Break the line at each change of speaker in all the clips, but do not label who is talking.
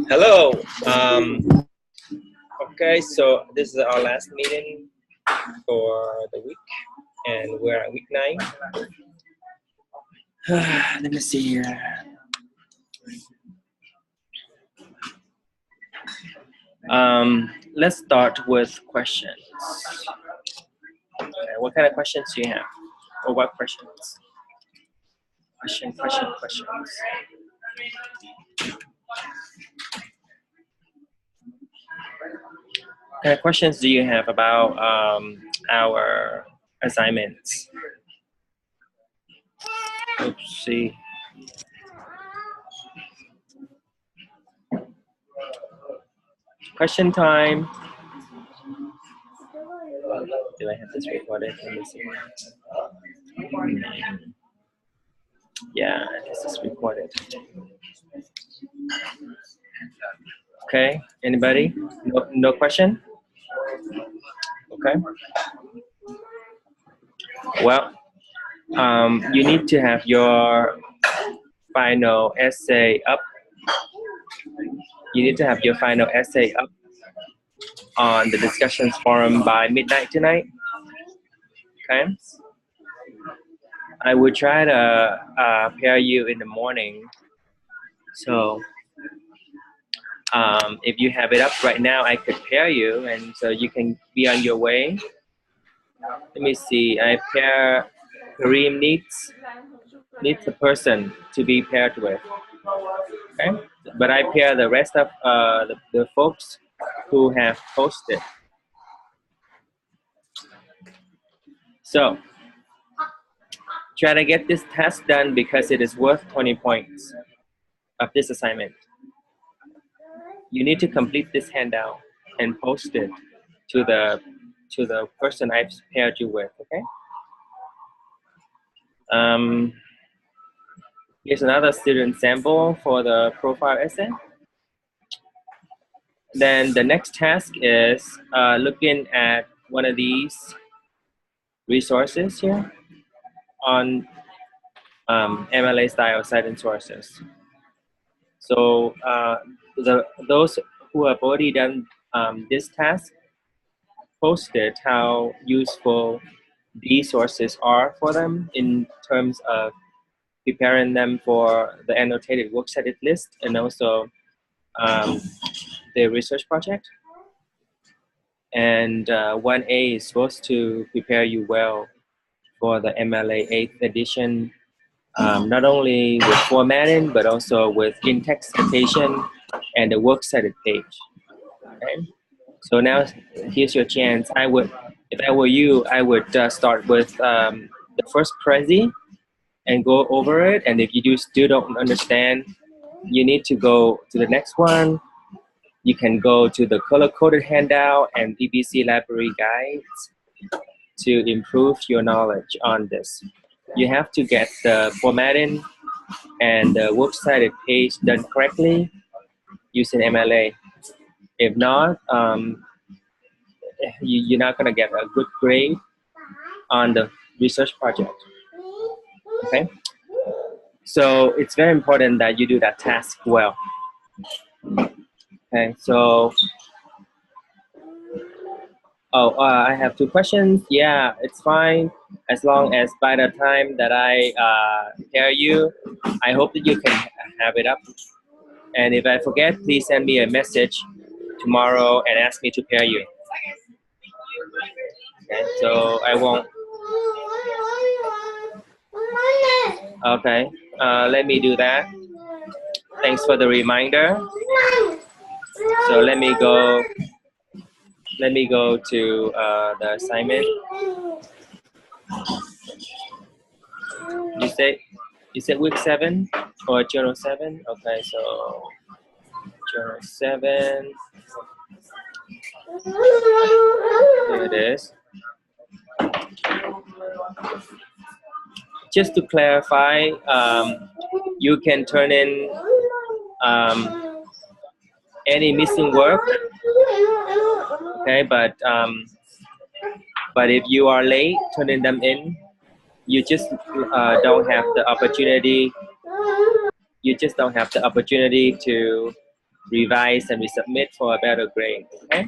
Hello. Okay, so this is our last meeting for the week, and we're at week 9. Let me see here. Let's start with questions. Okay, what kind of questions do you have? Or what questions? Questions. What kind of questions do you have about our assignments? Let's see. Question time. Do I have this recorded? Let me see. Yeah, this is recorded. Okay, anybody? No question? Okay. Well, you need to have your final essay up. You need to have your final essay up on the discussions forum by midnight tonight. Okay. I will try to pair you in the morning. So if you have it up right now, I could pair you, and so you can be on your way. Let me see. I pair Kareem needs a person to be paired with. Okay, but I pair the rest of the folks who have posted. So try to get this task done because it is worth 20 points of this assignment. You need to complete this handout and post it to the person I've paired you with. Okay. Here's another student sample for the profile essay. Then the next task is looking at one of these resources here on MLA style site and sources. So those who have already done this task posted how useful these sources are for them in terms of preparing them for the annotated works cited list and also the research project. And 1A is supposed to prepare you well for the MLA 8th edition, not only with formatting, but also with in-text citation and the works cited page. Okay? So now here's your chance. If I were you, I would start with the first Prezi and go over it. And if you still don't understand, you need to go to the next one. You can go to the color-coded handout and BBC library guides to improve your knowledge on this. You have to get the formatting and the works cited page done correctly using MLA. If not, you're not going to get a good grade on the research project. Okay? So it's very important that you do that task well. Okay, so, I have 2 questions. Yeah, it's fine. As long as by the time that I pair you, I hope that you can have it up. And if I forget, please send me a message tomorrow and ask me to pair you. Okay, so I won't. Okay, let me do that. Thanks for the reminder. So let me go to the assignment. You said week 7 or journal 7? Okay, so journal 7. Here it is. Just to clarify, you can turn in any missing work. Okay, but if you are late turning them in, you just don't have the opportunity you just don't have the opportunity to revise and resubmit for a better grade. Okay,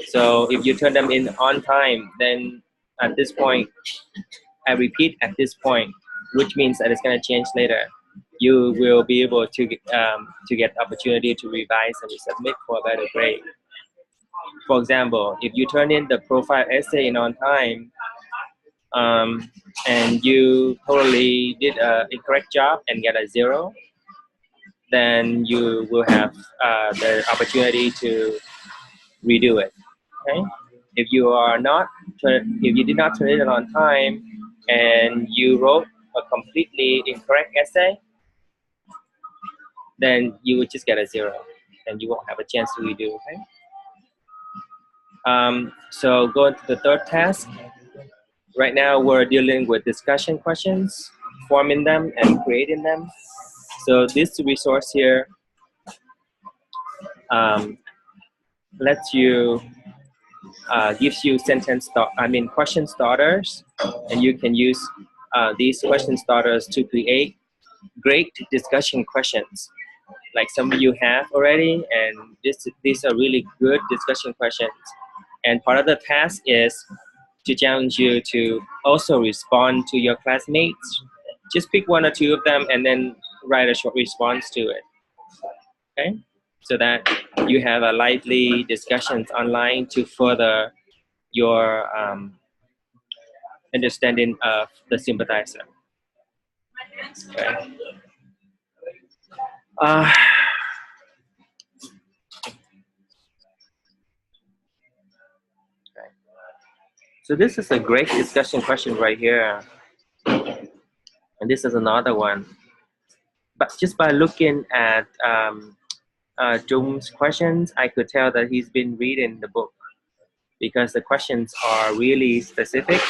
so if you turn them in on time, then at this point, I repeat, at this point, which means that it's going to change later, you will be able to get opportunity to revise and resubmit for a better grade. For example, if you turn in the profile essay in on time, and you totally did a incorrect job and get a 0, then you will have the opportunity to redo it. Okay, if you are not, if you did not turn it in on time, and you wrote a completely incorrect essay, then you would just get a 0, and you won't have a chance to redo. Okay. So going to the third task. Right now, we're dealing with discussion questions, forming them and creating them. So this resource here lets you, gives you question starters, and you can use these question starters to create great discussion questions, like some of you have already, and these are really good discussion questions. And part of the task is to challenge you to also respond to your classmates. Just pick 1 or 2 of them and then write a short response to it. Okay, so that you have a lively discussions online to further your understanding of the sympathizer. Okay. So this is a great discussion question right here. And this is another one. But just by looking at Jung's questions, I could tell that he's been reading the book, because the questions are really specific,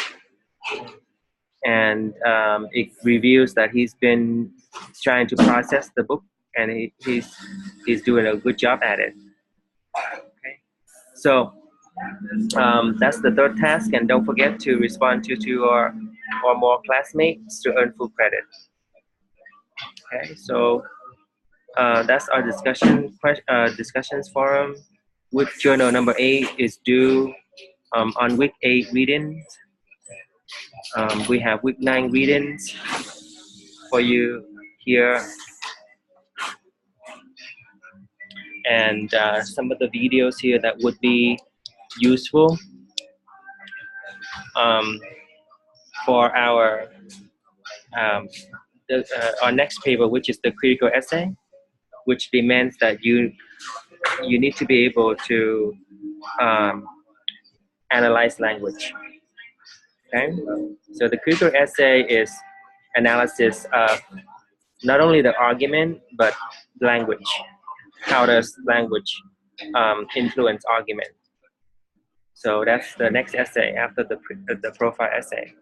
and it reveals that he's been trying to process the book, and he's doing a good job at it. Okay, so that's the third task, and don't forget to respond to 2 or more classmates to earn full credit. Okay, so that's our discussions forum. Week journal number 8 is due on week 8 readings. We have week 9 readings for you here, and some of the videos here that would be useful for our next paper, which is the critical essay, which demands that you need to be able to analyze language. Okay, so the critical essay is analysis of not only the argument but language. How does language influence argument? So that's the next essay after the profile essay.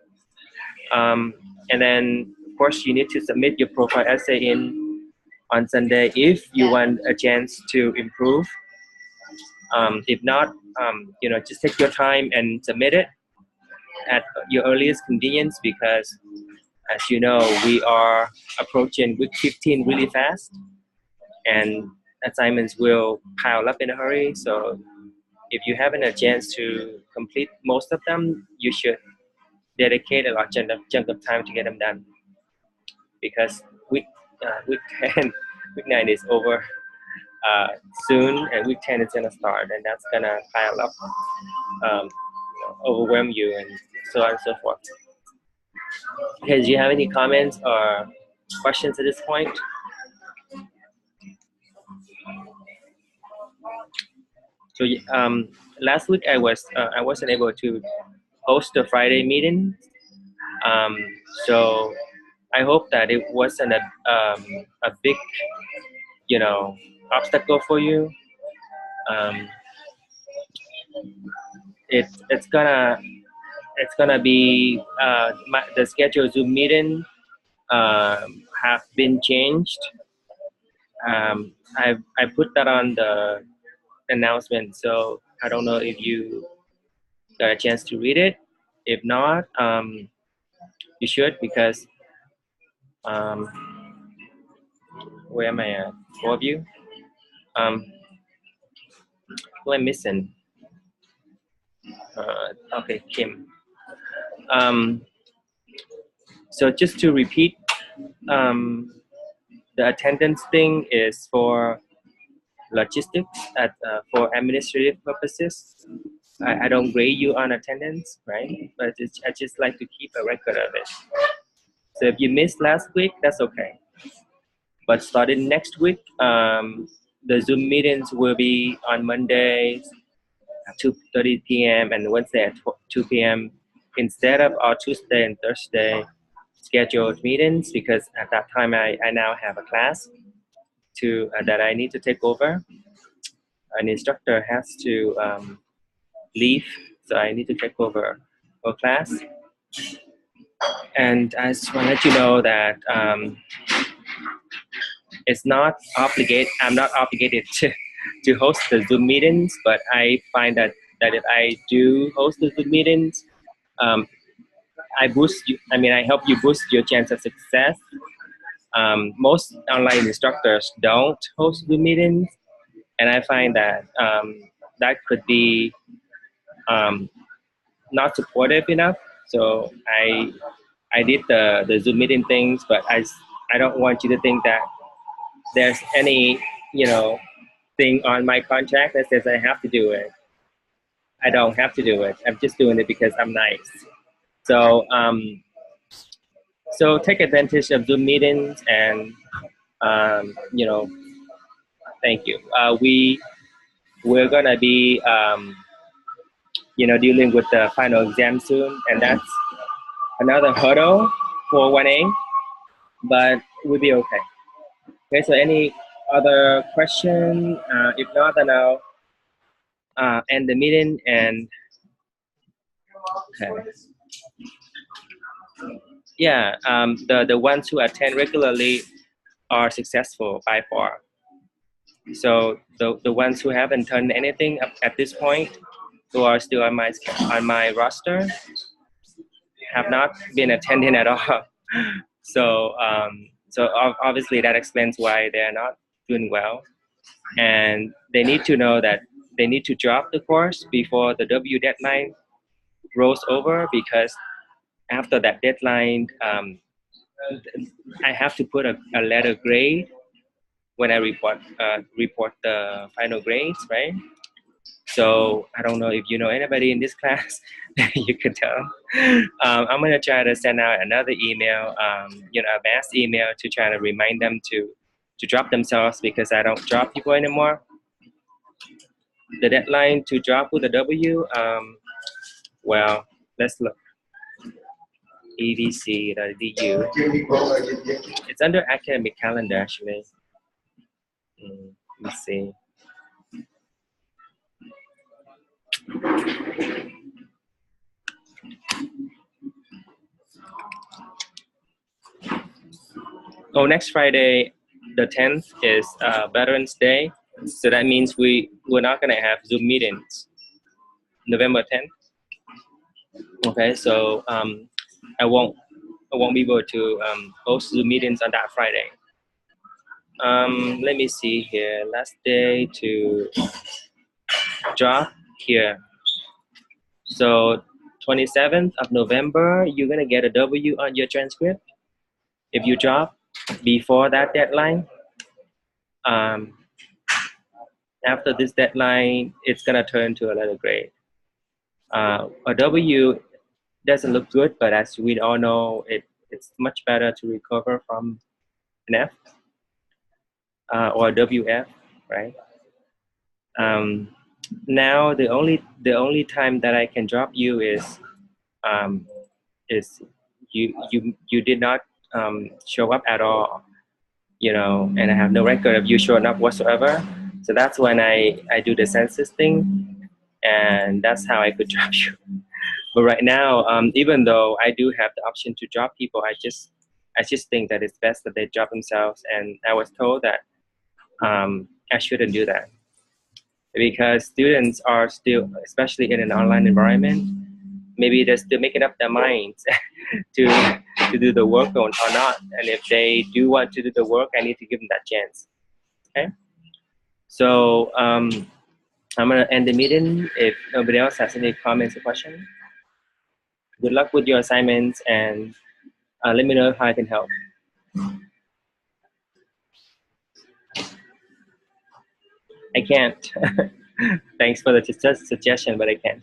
And then, of course, you need to submit your profile essay in on Sunday if you want a chance to improve. If not, just take your time and submit it at your earliest convenience, because as you know, we are approaching week 15 really fast, and assignments will pile up in a hurry. So if you haven't a chance to complete most of them, you should dedicate a large chunk of time to get them done, because week 10, week 9 is over soon, and week 10 is gonna start, and that's gonna pile up, overwhelm you, and so on and so forth. Okay, do you have any comments or questions at this point? So last week I wasn't able to host the Friday meeting, so I hope that it wasn't a big, obstacle for you. It's gonna be the scheduled Zoom meeting have been changed. I put that on the announcement, so I don't know if you got a chance to read it. If not, you should, because Where am I at? Four of you? Who am I missing? Okay, Kim. So just to repeat, the attendance thing is for logistics for administrative purposes. I don't grade you on attendance, right? But I just like to keep a record of it. So if you missed last week, that's okay. But starting next week, the Zoom meetings will be on Mondays at 2:30 p.m. and Wednesday at 2 p.m. instead of our Tuesday and Thursday scheduled meetings, because at that time I now have a class that I need to take over. An instructor has to leave, so I need to take over her class. And I just want to let you know that it's not obligated. I'm not obligated to host the Zoom meetings, but I find that if I do host the Zoom meetings, I boost you. I mean, I help you boost your chance of success. Most online instructors don't host Zoom meetings, and I find that that could be not supportive enough. So I did the Zoom meeting things, but I don't want you to think that there's any thing on my contract that says I have to do it. I don't have to do it. I'm just doing it because I'm nice. So so take advantage of Zoom meetings, and thank you. We're gonna be dealing with the final exam soon, and that's another hurdle for 1A, but we'll be okay. Okay, so any other question? If not, then I'll end the meeting. And okay. Yeah, the ones who attend regularly are successful by far. So the ones who haven't done anything at this point, who are still on my roster, have not been attending at all. So so obviously that explains why they're not doing well, and they need to know that they need to drop the course before the W deadline rolls over, because after that deadline, I have to put a letter grade when I report the final grades, right? So I don't know if you know anybody in this class. You can tell. I'm gonna try to send out another email, a mass email, to try to remind them to drop themselves, because I don't drop people anymore. The deadline to drop with a W, well, let's look. edc.edu. It's under academic calendar, actually. Let's see. Oh, next Friday, the 10th, is Veterans Day. So that means we're not gonna have Zoom meetings. November 10th. Okay, so I won't be able to host Zoom meetings on that Friday. Let me see here. Last day to drop here. So 27th of November, you're gonna get a W on your transcript if you drop before that deadline. After this deadline, it's gonna turn to a letter grade. A W doesn't look good, but as we all know, it's much better to recover from an F or a WF, right? Now the only time that I can drop you is you did not show up at all, and I have no record of you showing up whatsoever. So that's when I do the census thing, and that's how I could drop you. But right now, even though I do have the option to drop people, I just think that it's best that they drop themselves. And I was told that I shouldn't do that, because students are still, especially in an online environment, maybe they're still making up their minds to to do the work or not. And if they do want to do the work, I need to give them that chance. Okay. So I'm going to end the meeting if nobody else has any comments or questions. Good luck with your assignments, and let me know how I can help. I can't. Thanks for the suggestion, but I can't.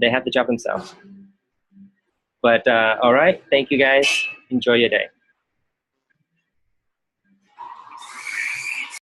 They have to job themselves. But all right, thank you guys. Enjoy your day.